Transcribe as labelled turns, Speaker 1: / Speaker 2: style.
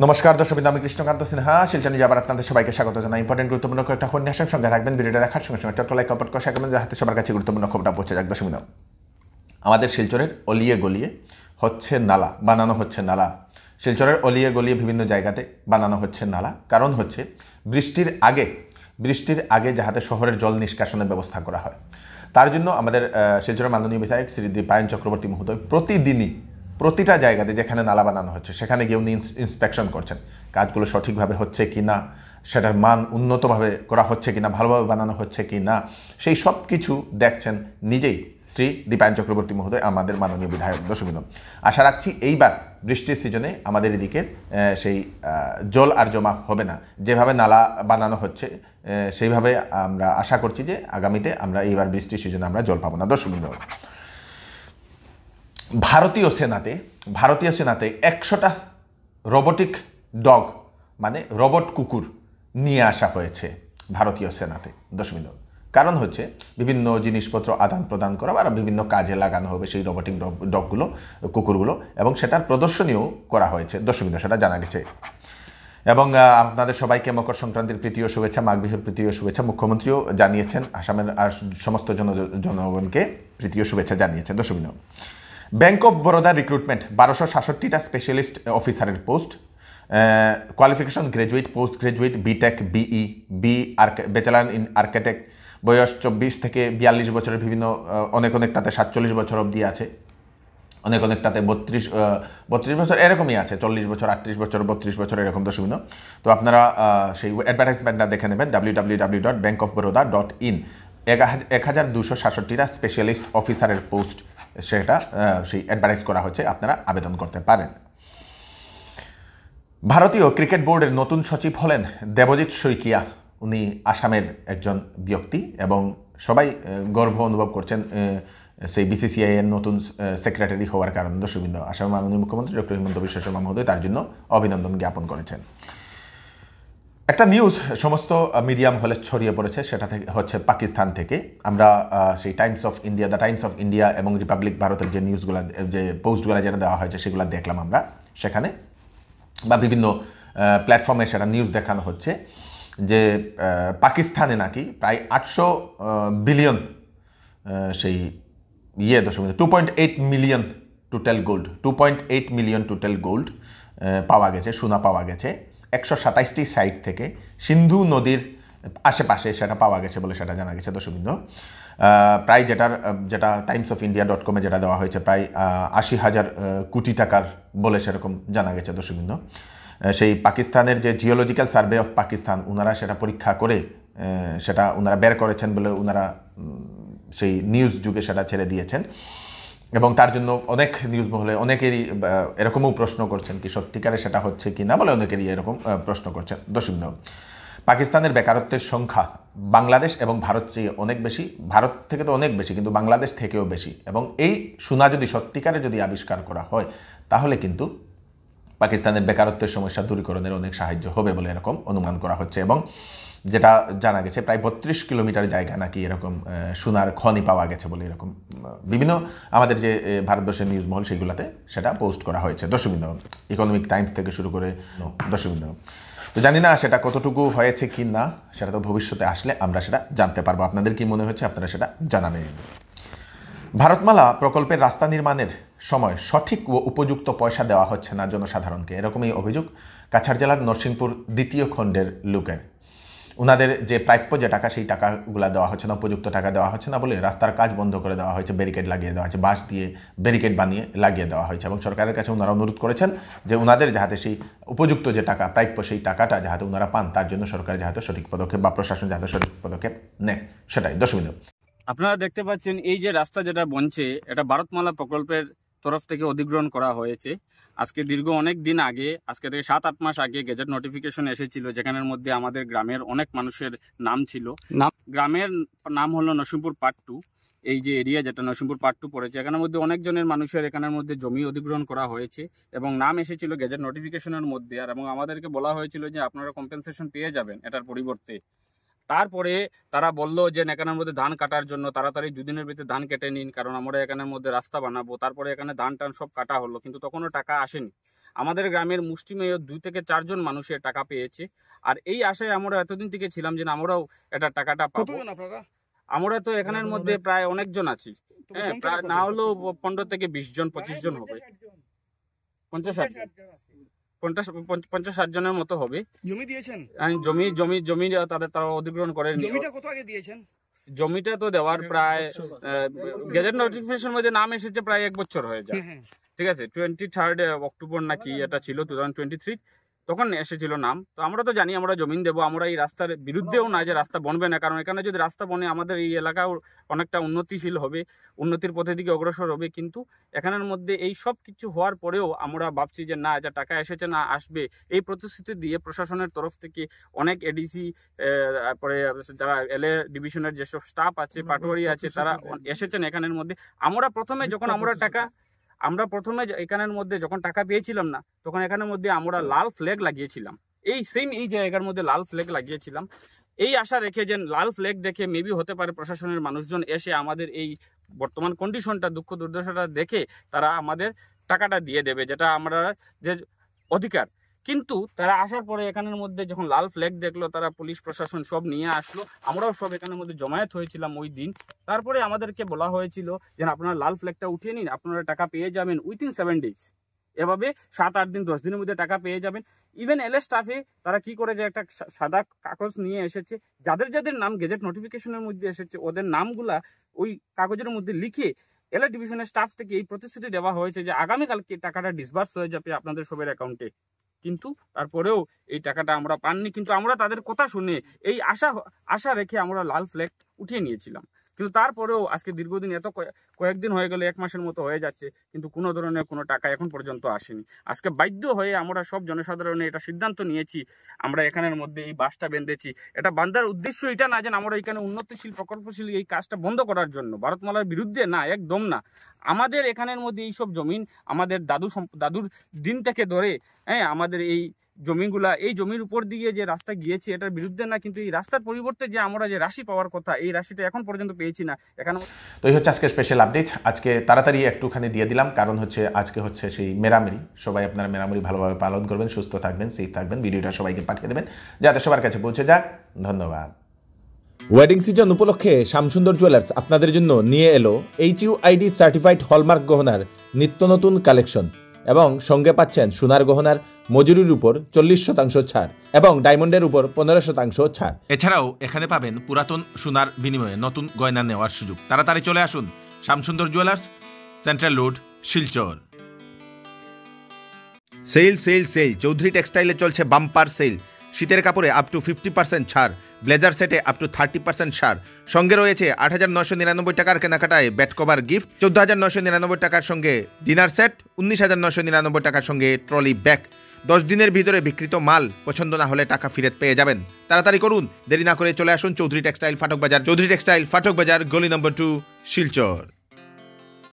Speaker 1: নমস্কার দর্শক, আমি কৃষ্ণকান্ত সিনহা শিলচর নিউজ আবার আপনাদের সবাইকে স্বাগত জানাই। ইম্পর্টেন্ট গুরুত্বপূর্ণ কয়েকটা খবর নিয়ে আসার সঙ্গে থাকবেন। ভিডিওটা দেখার সঙ্গে সঙ্গে একটা লাইক কমেন্ট করে শেয়ার করবেন, যাতে সবার কাছে গুরুত্বপূর্ণ খবরটা পৌঁছে যাক। দর্শক, আমাদের শিলচরের অলিয়ে গলিয়ে হচ্ছে নালা, বানানো হচ্ছে নালা। শিলচরের অলিয়ে গলিয়ে বিভিন্ন জায়গাতে বানানো হচ্ছে নালা। কারণ হচ্ছে বৃষ্টির আগে যাহাতে শহরের জল নিষ্কাশনের ব্যবস্থা করা হয়, তার জন্য আমাদের শিলচরের মাননীয় বিধায়ক শ্রী দীপায়ন চক্রবর্তী মহোদয় প্রতিদিনই প্রতিটা জায়গাতে যেখানে নালা বানানো হচ্ছে সেখানে গিয়ে উনি ইন্সপেকশন করছেন, কাজগুলো সঠিকভাবে হচ্ছে কি না, সেটার মান উন্নতভাবে করা হচ্ছে কি না, ভালোভাবে বানানো হচ্ছে কি না, সেই সব কিছু দেখছেন নিজেই শ্রী দীপায়ন চক্রবর্তী মহোদয়, আমাদের মাননীয় বিধায়ক। দর্শক, আশা রাখছি এইবার বৃষ্টির সিজনে আমাদের এদিকে সেই জল আর জমা হবে না। যেভাবে নালা বানানো হচ্ছে সেইভাবে আমরা আশা করছি যে আগামীতে আমরা এইবার বৃষ্টির সিজনে আমরা জল পাবো না। দর্শক, ভারতীয় সেনাতে 100টা রোবোটিক ডগ মানে রোবট কুকুর নিয়ে আসা হয়েছে ভারতীয় সেনাতে। দর্শক, কারণ হচ্ছে বিভিন্ন জিনিসপত্র আদান প্রদান করা বা বিভিন্ন কাজে লাগানো হবে সেই রোবোটিক ডগগুলো, কুকুরগুলো, এবং সেটার প্রদর্শনীও করা হয়েছে। দর্শক, সেটা জানা গেছে। এবং আপনাদের সবাইকে মকর সংক্রান্তির প্রীতীয় শুভেচ্ছা, মাঘ বিহুর প্রীতীয় শুভেচ্ছা। মুখ্যমন্ত্রীও জানিয়েছেন, আসামের আর সমস্ত জনগণকে প্রীতীয় শুভেচ্ছা জানিয়েছেন। দর্শক, ব্যাংক অফ বরোদা রিক্রুটমেন্ট 1266টা স্পেশালিস্ট অফিসারের post, qualification graduate, post graduate, BTech, BE, bachelor in architect, বয়স 24 থেকে 42 বছরের, বিভিন্ন অনেকটাতে 47 বছর অবধি আছে, অনেকটাতে 32 বছর এরকমই আছে, 40 বছর, 38 বছর, 32 বছর এরকম। দর্শক, তো আপনারা সেই অ্যাডভার্টাইজমেন্টটা দেখে নেবেন www.bankofbaroda.in। 1267টা স্পেশালিস্ট অফিসারের পোস্ট সেটা সেই অ্যাডভার্টাইজ করা হচ্ছে, আপনারা আবেদন করতে পারেন। ভারতীয় ক্রিকেট বোর্ডের নতুন সচিব হলেন দেবজিৎ শইকিয়া। উনি আসামের একজন ব্যক্তি এবং সবাই গর্ব অনুভব করছেন সেই বিসিসিআই এর নতুন সেক্রেটারি হওয়ার কারণে। দর্শক, আসামের মাননীয় মুখ্যমন্ত্রী ডক্টর হিমন্ত বিশ্ব শর্মা মহোদয় তার জন্য অভিনন্দন জ্ঞাপন করেছেন। একটা নিউজ সমস্ত মিডিয়াম হলে ছড়িয়ে পড়েছে, সেটা থেকে হচ্ছে পাকিস্তান থেকে। আমরা সেই দ্য টাইমস অফ ইন্ডিয়া এবং রিপাবলিক ভারতের যে নিউজগুলো, যে পোস্টগুলো যেটা দেওয়া হয়েছে সেগুলো দেখলাম আমরা সেখানে, বা বিভিন্ন প্ল্যাটফর্মে সেটা নিউজ দেখানো হচ্ছে যে পাকিস্তানে নাকি প্রায় 800 বিলিয়ন সেই দর্শক, 2.8 million total gold, 2.8 million total gold পাওয়া গেছে, সোনা পাওয়া গেছে 127টি সাইট থেকে, সিন্ধু নদীর আশেপাশে সেটা পাওয়া গেছে বলে সেটা জানা গেছে। দর্শক, প্রায় যেটা টাইমস অফ ইন্ডিয়া .com যেটা দেওয়া হয়েছে প্রায় 80,000 কোটি টাকার বলে সেরকম জানা গেছে। দর্শক, সেই পাকিস্তানের যে জিওলজিক্যাল সার্ভে অফ পাকিস্তান, ওনারা সেটা পরীক্ষা করে সেটা ওনারা বের করেছেন বলে ওনারা সেই নিউজ যুগে সেটা ছেড়ে দিয়েছেন। এবং তার জন্য অনেক নিউজ মহলে অনেকেরই এরকমও প্রশ্ন করছেন কি সত্যিকারে সেটা হচ্ছে কি না, বলে অনেকেরই এরকম প্রশ্ন করছেন। দর্শক, পাকিস্তানের বেকারত্বের সংখ্যা বাংলাদেশ এবং ভারত চেয়ে অনেক বেশি, ভারত থেকে তো অনেক বেশি, কিন্তু বাংলাদেশ থেকেও বেশি। এবং এই সোনা যদি সত্যিকারে যদি আবিষ্কার করা হয় তাহলে কিন্তু পাকিস্তানের বেকারত্বের সমস্যা দূরীকরণের অনেক সাহায্য হবে বলে এরকম অনুমান করা হচ্ছে। এবং যেটা জানা গেছে প্রায় 32 কিলোমিটার জায়গা নাকি এরকম সোনার খনি পাওয়া গেছে বলে এরকম বিভিন্ন আমাদের যে ভারতবর্ষের নিউজ মহল সেইগুলোতে সেটা পোস্ট করা হয়েছে। দর্শক, ইকোনমিক টাইমস থেকে শুরু করে। দর্শক, তো জানি না সেটা কতটুকু হয়েছে কি না, সেটা তো ভবিষ্যতে আসলে আমরা সেটা জানতে পারবো। আপনাদের কি মনে হচ্ছে আপনারা সেটা জানাবেন। ভারতমালা প্রকল্পের রাস্তা নির্মাণের সময় সঠিক ও উপযুক্ত পয়সা দেওয়া হচ্ছে না জনসাধারণকে, এরকমই অভিযোগ কাছাড় জেলার নরসিংপুর 2য় খণ্ডের লোকের। ওনাদের যে প্রাপ্য যে টাকা, সেই টাকাগুলো দেওয়া হচ্ছে না, উপযুক্ত টাকা দেওয়া হচ্ছে না বলে রাস্তার কাজ বন্ধ করে দেওয়া হয়েছে, ব্যারিকেড লাগিয়ে দেওয়া হয়েছে, বাঁশ দিয়ে ব্যারিকেড বানিয়ে লাগিয়ে দেওয়া হয়েছে। এবং সরকারের কাছে ওনারা অনুরোধ করেছেন যে ওনাদের যাহাতে সেই উপযুক্ত যে টাকা প্রাপ্য সেই টাকাটা যাহাতে ওনারা পান, তার জন্য সরকার যাহাতে সঠিক পদক্ষেপ বা প্রশাসন যাহাতে সঠিক পদক্ষেপ নেয়, সেটাই। দর্শক,
Speaker 2: আপনারা দেখতে পাচ্ছেন এই যে রাস্তা যেটা বনছে, এটা ভারতমালা প্রকল্পের তরফ থেকে অধিগ্রহণ করা হয়েছে। আজকে দীর্ঘ অনেক দিন আগে, আজকে থেকে 7-8 মাস আগে গেজেট নোটিফিকেশন এসেছিল, যেখানের মধ্যে আমাদের গ্রামের অনেক মানুষের নাম ছিল। গ্রামের নাম হলো নরসিংপুর পার্ট 2। এই যে এরিয়া যেটা নরসিংপুর পার্ট 2 পড়েছে, এখানের মধ্যে অনেকজনের মানুষের এখানের মধ্যে জমি অধিগ্রহণ করা হয়েছে এবং নাম এসেছিল গেজেট নোটিফিকেশনের মধ্যে। আর এবং আমাদেরকে বলা হয়েছিল যে আপনারা কম্পেনসেশন পেয়ে যাবেন এটার পরিবর্তে। তারপরে তারা বললো যে এখানের মধ্যে ধান কাটার জন্য তাড়াতাড়ি 2 দিনের ভিতরে ধান কেটে নিন, কারণ আমরা এখানের মধ্যে রাস্তা বানাবো। তারপরে এখানে ধান টান সব কাটা হলো, কিন্তু তখনও টাকা আসেনি। আমাদের গ্রামের মুষ্টিমেয় 2 থেকে 4 জন মানুষের টাকা পেয়েছে। আর এই আশায় আমরা এতদিন থেকে ছিলাম যে আমরাও এটা টাকাটা পাবো।
Speaker 3: কতজন আপনারা?
Speaker 2: আমরা তো এখানের মধ্যে প্রায় অনেকজন আছি, হ্যাঁ, প্রায় না হলেও 15 থেকে 20 জন 25 জন হবে, 50-60 জনের মতো হবে।
Speaker 3: জমি দিয়েছেন?
Speaker 2: জমি তারা অধিগ্রহণ করে।
Speaker 3: জমিটা কত আগে দিয়েছেন?
Speaker 2: জমিটা তো দেওয়ার প্রায় গেজেট নোটিফিকেশন মধ্যে নাম এসেছে প্রায় 1 বছর হয়ে যায়। ঠিক আছে, 23 অক্টোবর নাকি এটা ছিল 2023, তখন এসেছিল নাম। তো আমরা তো জানি আমরা জমিন দেবো, আমরা এই রাস্তার বিরুদ্ধেও না যে রাস্তা বনবে না, কারণ এখানে যদি রাস্তা বনে আমাদের এই এলাকাও অনেকটা উন্নতিশীল হবে, উন্নতির পথের দিকে অগ্রসর হবে। কিন্তু এখানের মধ্যে এই সব কিছু হওয়ার পরেও আমরা ভাবছি যে না, যা টাকা এসেছে না আসবে, এই প্রতিশ্রুতি দিয়ে প্রশাসনের তরফ থেকে অনেক এডিসি, তারপরে যারা এলএ ডিভিশনের যেসব স্টাফ আছে, পাটোয়ারি আছে, তারা এসেছেন এখানের মধ্যে। আমরা প্রথমে এখানের মধ্যে যখন টাকা পেয়েছিলাম না, তখন এখানের মধ্যে আমরা লাল ফ্ল্যাগ লাগিয়েছিলাম, এই জায়গার মধ্যে লাল ফ্ল্যাগ লাগিয়েছিলাম, এই আশা রেখে যে লাল ফ্ল্যাগ দেখে মেবি হতে পারে প্রশাসনের মানুষজন এসে আমাদের এই বর্তমান কন্ডিশনটা, দুঃখ দুর্দশাটা দেখে তারা আমাদের টাকাটা দিয়ে দেবে, যেটা আমরা যে অধিকার। কিন্তু তারা আসার পরে এখানের মধ্যে যখন লাল ফ্ল্যাগ দেখলো, তারা পুলিশ প্রশাসন সব নিয়ে আসলো, আমরাও সব এখানের মধ্যে জমায়েত হয়েছিলাম ওই দিন। তারপরে আমাদেরকে বলা হয়েছিল যে আপনারা লাল ফ্ল্যাগটা উঠিয়ে নিন, আপনারা টাকা পেয়ে যাবেন উইথিন 7 days। এভাবে 7-8 দিন 10 দিনের মধ্যে টাকা পেয়ে যাবেন। ইভেন এলএ স্টাফে তারা কি করে যে একটা সাদা কাগজ নিয়ে এসেছে, যাদের যাদের নাম গেজেট নোটিফিকেশনের মধ্যে এসেছে ওদের নামগুলা ওই কাগজের মধ্যে লিখে এলএ ডিভিশনের স্টাফ থেকে এই প্রতিশ্রুতি দেওয়া হয়েছে যে আগামীকালকে টাকাটা ডিসবার্স হয়ে যাবে আপনাদের সবের অ্যাকাউন্টে। কিন্তু তারপরেও এই টাকাটা আমরা পাননি। কিন্তু আমরা তাদের কথা শুনে এই আশা রেখে আমরা লাল ফ্ল্যাগ উঠিয়ে নিয়েছিলাম। কিন্তু তারপরেও আজকে দীর্ঘদিন, এত কয়েকদিন হয়ে গেল, 1 মাসের মতো হয়ে যাচ্ছে, কিন্তু কোনো ধরনের কোনো টাকা এখন পর্যন্ত আসেনি। আজকে বাধ্য হয়ে আমরা সব জনসাধারণে এটা সিদ্ধান্ত নিয়েছি, আমরা এখানের মধ্যে এই বাসটা বেঁধেছি। এটা বাঁধার উদ্দেশ্য এটা না যে আমরা এখানে উন্নতিশীল প্রকল্পশীল এই কাজটা বন্ধ করার জন্য, ভারতমালার বিরুদ্ধে না, একদম না। আমাদের এখানের মধ্যে এই সব জমিন আমাদের দাদুর দিন থেকে ধরে, হ্যাঁ, আমাদের এই জমিগুলা, এই জমির উপর দিয়ে যে রাস্তা গিয়েছে এটার বিরুদ্ধে না, কিন্তু এই রাস্তার পরিবর্তে যে আমরা যে রাশি পাওয়ার কথা, এই রাশিটা এখন পর্যন্ত পেয়েছি না। এখানে
Speaker 1: তো এই হচ্ছে আজকে স্পেশাল আপডেট। আজকে তাড়াতাড়ি একটুখানি দিয়ে দিলাম, কারণ হচ্ছে আজকে হচ্ছে সেই মেরামরি। সবাই আপনারা মেরামরি ভালোভাবে পালন করবেন, সুস্থ থাকবেন, সেফ থাকবেন। ভিডিওটা সবাইকে পাঠিয়ে দেবেন যাতে সবার কাছে পৌঁছে যাক। ধন্যবাদ।
Speaker 4: ওয়েডিং সিজন উপলক্ষে শ্যামসুন্দর জুয়েলার্স আপনাদের জন্য নিয়ে এলো HUID সার্টিফাইড হলমার্ক গহনার নিত্য নতুন কালেকশন, এবং সঙ্গে পাচ্ছেন সোনার গহনার মজুরির উপর 40% ছাড় এবং ডায়মন্ডের উপর 15% ছাড়। এছাড়াও এখানে পাবেন পুরাতন সোনার বিনিময়ে নতুন গয়না নেওয়ার সুযোগ। তাড়াতাড়ি চলে আসুন Shyamsundar jewellers, central road, Silchar. Sale sale sale Chowdhury টেক্সটাইলে চলছে বাম্পার সেল। শীতের কাপড়ে আপ টু 50% ছাড়, ব্লেজার সেটে আপ টু 30% ছাড়। সঙ্গে রয়েছে 8,999 টাকার কেনাকাটায় ব্যাট কভার গিফট, 14,999 টাকার সঙ্গে ডিনার সেট, 19,999 টাকার সঙ্গে ট্রলি ব্যাগ। 10 দিনের ভিতরে বিক্রিত মাল পছন্দ না হলে টাকা ফেরত পেয়ে যাবেন। তাড়াতাড়ি করুন, দেরি না করে চলে আসুন চৌধুরী টেক্সটাইল, ফাটক বাজার। চৌধুরী টেক্সটাইল, ফাটক বাজার, গলি নম্বর 2, শিলচর।